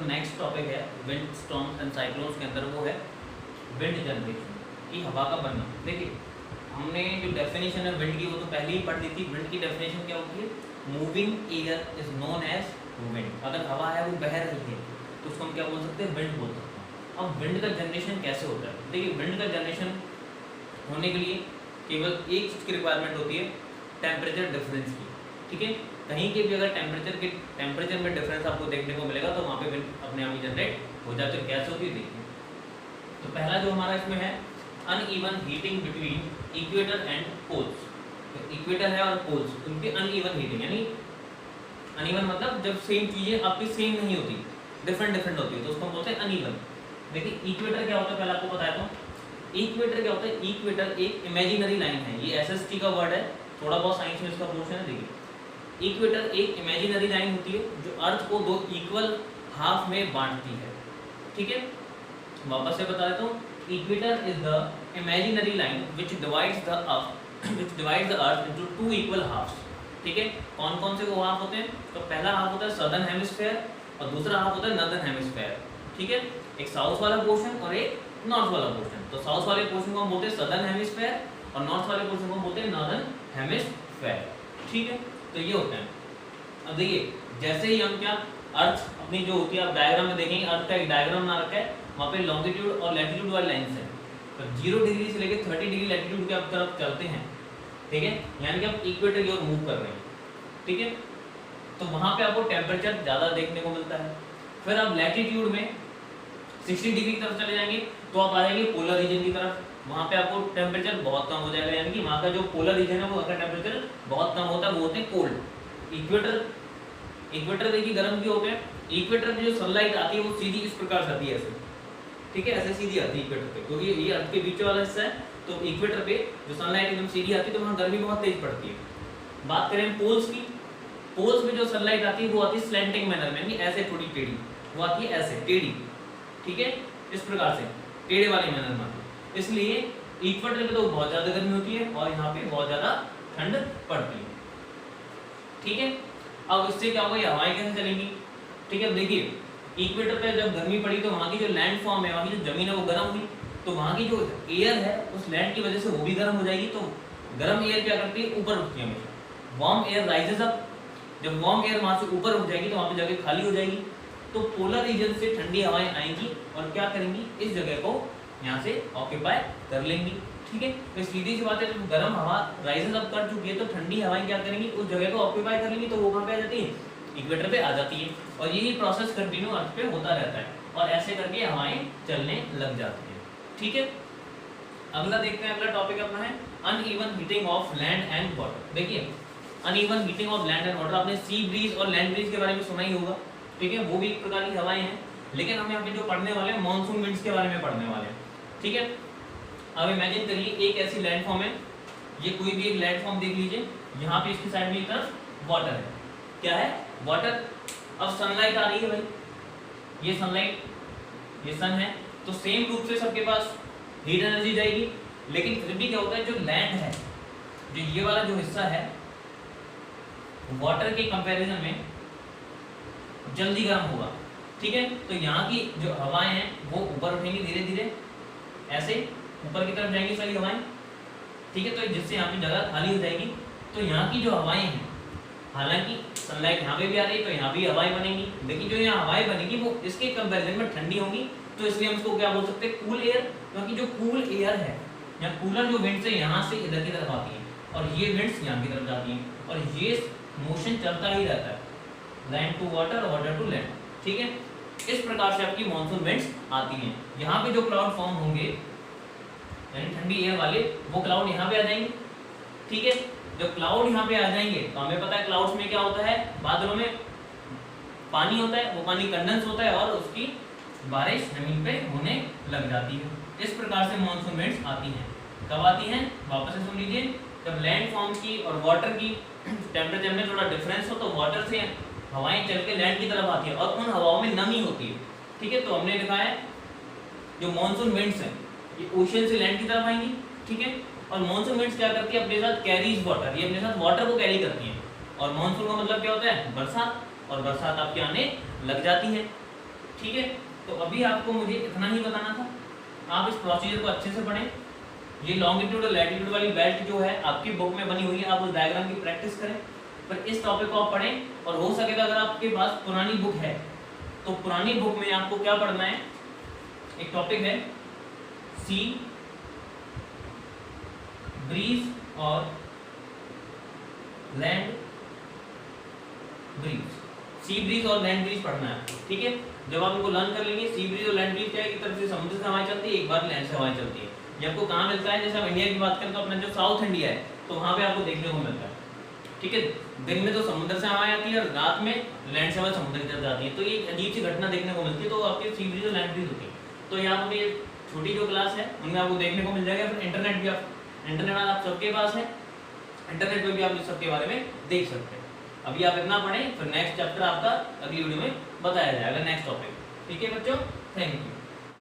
जो next topic है wind storms and cyclones के अंदर वो है विंड जनरेशन की हवा का बनना। देखिए हमने जो डेफिनेशन है विंड की वो तो पहले ही पढ़ ली थी। विंड की डेफिनेशन क्या होती है? Moving air is known as wind. अगर हवा है वो बह रही है तो उसको हम क्या बोल सकते हैं? विंड बोल सकते हैं। अब विंड का जनरेशन कैसे होता है? देखिए विंड का जनरेशन होने के लिए केवल एक चीज़ की रिक्वायरमेंट होती है, टेम्परेचर डिफरेंस की। ठीक है, कहीं के भी अगर टेम्परेचर में डिफरेंस आपको देखने को मिलेगा तो वहाँ पे विंड अपने आप ही जनरेट हो जाती है। कैसे होती है देखिए, तो पहला जो हमारा इसमें है uneven heating between equator and poles. तो इक्वेटर है और पोल्स, उनकी अनइवन हीटिंग, यानी अनइवन मतलब जब सेम चीज़ें आपकी सेम नहीं होती, डिफरेंट होती है, तो उसको हम बोलते हैं अनइवन। देखिए इक्वेटर क्या होता है पहले आपको बताया था। इक्वेटर क्या होता है? इक्वेटर एक इमेजिनरी लाइन है, ये एसएसटी का वर्ड है, थोड़ा बहुत साइंस में इसका पोर्शन है। देखिए इक्वेटर एक इमेजिनरी लाइन होती है जो अर्थ को दो इक्वल हाफ में बांटती है। ठीक है, वापस से बता देता हूँ, equator is the imaginary line which divides the earth into two equal halves. ठीक है, कौन कौन से वो हाफ होते हैं? तो पहला हाफ होता है सदर्न हेमिस्फेयर और दूसरा हाफ होता है नॉर्दर्न हेमिस्फेयर। ठीक है, एक साउथ वाला पोर्शन और एक नॉर्थ वाला पोर्शन। तो साउथ वाले पोर्शन को हम बोलते हैं सदर्न हेमिस्फेयर और नॉर्थ वाले पोर्शन को हम बोलते हैं नॉर्दर्न हेमिस्फेयर। ठीक है, तो ये होता है। अब देखिए जैसे ही हम क्या अर्थ अपनी जो होती है, आप डायग्राम में देखेंगे अर्थ का एक डायग्राम बना रखा है, वहाँ पे लॉन्गिट्यूड और लैटिट्यूड वाली लाइन्स है। तो 0 डिग्री से लेकर 30 डिग्री लैटिट्यूड की तरफ चलते हैं। ठीक है, यानी कि आप इक्वेटर की ओर मूव कर रहे हैं। ठीक है, तो वहाँ पे आपको टेम्परेचर ज़्यादा देखने को मिलता है। फिर आप लैटिट्यूड में 60 डिग्री की तरफ चले जाएंगे तो आप आ जाएंगे पोलर रीजन की तरफ, वहाँ पे आपको टेम्परेचर बहुत कम हो जाएगा, यानी कि वहाँ का जो पोलर रीजन है वो अगर टेम्परेचर बहुत कम होता है वो होते हैं कोल्ड। इक्वेटर देखिए गर्म भी होते हैं। इक्वेटर में जो सनलाइट आती है वो सीधी इस प्रकार से आती है, ऐसे। ठीक है, ऐसे सीधी आती है इक्वेटर पे, क्योंकि ये अर्थ के बीच वाला हिस्सा है। तो इक्वेटर पे जो सनलाइट एकदम सीधी आती है तो वहाँ गर्मी बहुत तेज पड़ती है। बात करें पोल्स की, पोल्स में जो सनलाइट आती है वो आती है स्लैंटिंग मैनर में, ऐसे थोड़ी टेढ़ी, वो आती है ऐसे टेढ़ी। ठीक है, इस प्रकार से टेढ़े वाले मैनर में, इसलिए इक्वेटर पे तो बहुत ज़्यादा गर्मी होती है और यहाँ पे बहुत ज़्यादा ठंड पड़ती है। ठीक है, अब इससे क्या होगा, ये हवाएं कैसे चलेंगी? ठीक है, देखिए इक्वेटर पे जब गर्मी पड़ी तो वहाँ की जो लैंड फॉर्म है, वहाँ की जो जमीन है वो गर्म हुई, तो वहाँ की जो एयर है उस लैंड की वजह से वो भी गर्म हो जाएगी। तो गर्म एयर क्या करती है? ऊपर उठती है हमेशा। वार्म एयर राइजेस अप, जब वार्म एयर वहाँ से ऊपर उठ जाएगी तो वहाँ पे जगह खाली हो जाएगी, तो पोलर रीजन से ठंडी हवाएं आएंगी और क्या करेंगी? इस जगह को यहाँ से ऑक्यूपाई कर लेंगी। ठीक है, तो सीधी सी बात है, जब गर्म हवा राइजेस अप कर चुकी है तो ठंडी हवाएं क्या करेंगी? उस जगह को ऑक्यूपाई कर लेंगी, तो वो कहाँ पे आ जाती है? इक्वेटर पे आ जाती है। और यही प्रोसेस कंटिन्यू अर्थ पे होता रहता है और ऐसे करके हवाएं चलने लग जाती है। ठीक है, अगला देखते हैं, अगला टॉपिक अपना है uneven heating of land and water. देखिए uneven heating of land and water, आपने सी ब्रीज और लैंड ब्रीज के बारे में सुना ही होगा। ठीक है, वो भी एक प्रकार की हवाएं हैं, लेकिन हम यहाँ पे जो पढ़ने वाले हैं मॉनसून विंड्स के बारे में पढ़ने वाले हैं। ठीक है, अब इमेजिन करिए एक ऐसी लैंडफॉर्म है, ये कोई भी एक लैंडफॉर्म देख लीजिए, यहाँ पे इसकी साइड में एक तरफ वाटर है। क्या है? वाटर। अब सनलाइट आ रही है भाई, ये सनलाइट, ये सन है, तो सेम रूप से सबके पास हीट एनर्जी जाएगी, लेकिन फिर भी क्या होता है, जो लैंड है, जो ये वाला जो हिस्सा है, वाटर के कंपैरिजन में जल्दी गर्म होगा। ठीक है, तो यहाँ की जो हवाएं हैं वो ऊपर उठेंगी धीरे धीरे, ऐसे ऊपर की तरफ जाएंगी सारी हवाएं। ठीक है, तो जिससे यहाँ पे जगह खाली हो जाएगी। तो यहाँ की जो हवाएं हैं, हालांकि सनलाइट यहाँ पे भी आ रही है तो यहाँ भी हवाएं बनेंगी, लेकिन जो यहाँ हवाएं बनेगी वो इसके कंपैरिजन में ठंडी होंगी। तो इसलिए हम उसको क्या बोल सकते हैं? Cool air. क्योंकि जो कूल एयर है या कूलर जो विंड्स है यहाँ से इधर की तरफ आती है और ये विंड्स यहाँ की तरफ जाती हैं और ये मोशन चलता ही रहता है, land to water, water to land. ठीक है, इस प्रकार से आपकी मॉनसून विंड्स आती हैं। यहाँ पे जो क्लाउड फॉर्म होंगे यानी ठंडी एयर वाले, वो क्लाउड यहाँ पे आ जाएंगे। ठीक है, जब क्लाउड यहाँ पे आ जाएंगे तो हमें पता है क्लाउड्स में क्या होता है, बादलों में पानी होता है, वो पानी कंडेंस होता है और उसकी बारिश जमीन पे होने लग जाती है। इस प्रकार से मॉनसून विंड्स आती हैं। कब आती हैं? वापस से सुन लीजिए, जब लैंड फॉर्म की और वाटर की टेम्परेचर में थोड़ा डिफरेंस हो तो वाटर से हवाएं चल के लैंड की तरफ आती है और उन हवाओं में नमी होती है। ठीक है, तो हमने लिखा है जो मॉनसून विंड्स हैं ये ओशन से लैंड की तरफ आएंगी। ठीक है, और मॉनसून विंड्स क्या करती है? अपने साथ कैरीज वाटर, ये अपने साथ वाटर को कैरी करती हैं। और मॉनसून का मतलब क्या होता है? बरसात, और बरसात आपके आने लग जाती है। ठीक है, तो अभी आपको मुझे इतना ही बताना था, आप इस प्रोसीजर को अच्छे से पढ़ें। ये लॉन्गिट्यूड और लैटिट्यूड वाली बेल्ट जो है आपकी बुक में बनी हुई है, आप उस डायग्राम की प्रैक्टिस करें, पर इस टॉपिक को आप पढ़ें। और हो सके तो अगर आपके पास पुरानी बुक है तो पुरानी बुक में आपको क्या पढ़ना है, एक टॉपिक है सी ब्रीज और लैंड ब्रीज, सी ब्रीज और लैंड ब्रीज पढ़ना है, ठीक है। जब आप इनको लर्न कर लेंगे, सी ब्रीज और लैंड ब्रीज क्या है, एक तरफ से समुद्र से हवाएं चलती है, एक बार लैंड से हवाएं चलती है। ये आपको कहाँ मिलता है, जैसे हम इंडिया की बात करें तो अपना जो साउथ इंडिया है तो वहाँ पे आपको देखने को मिलता है, ठीक है। दिन में तो समुद्र से हवाएं आती है और रात में लैंड से हवाएं समुद्र की तरफ जाती है, तो ये अजीब सी घटना देखने को मिलती है, तो आपके सी ब्रीज और लैंड ब्रीज होती है। तो यहाँ पे छोटी जो क्लास है उनमें आपको देखने को मिल जाएगा। फिर इंटरनेट भी आप सबके पास है, इंटरनेट पे भी आप इस सब के बारे में देख सकते हैं। अभी आप इतना पढ़ें, फिर नेक्स्ट चैप्टर आपका अगली वीडियो में बताया जाएगा, नेक्स्ट टॉपिक, ठीक है बच्चों, थैंक यू।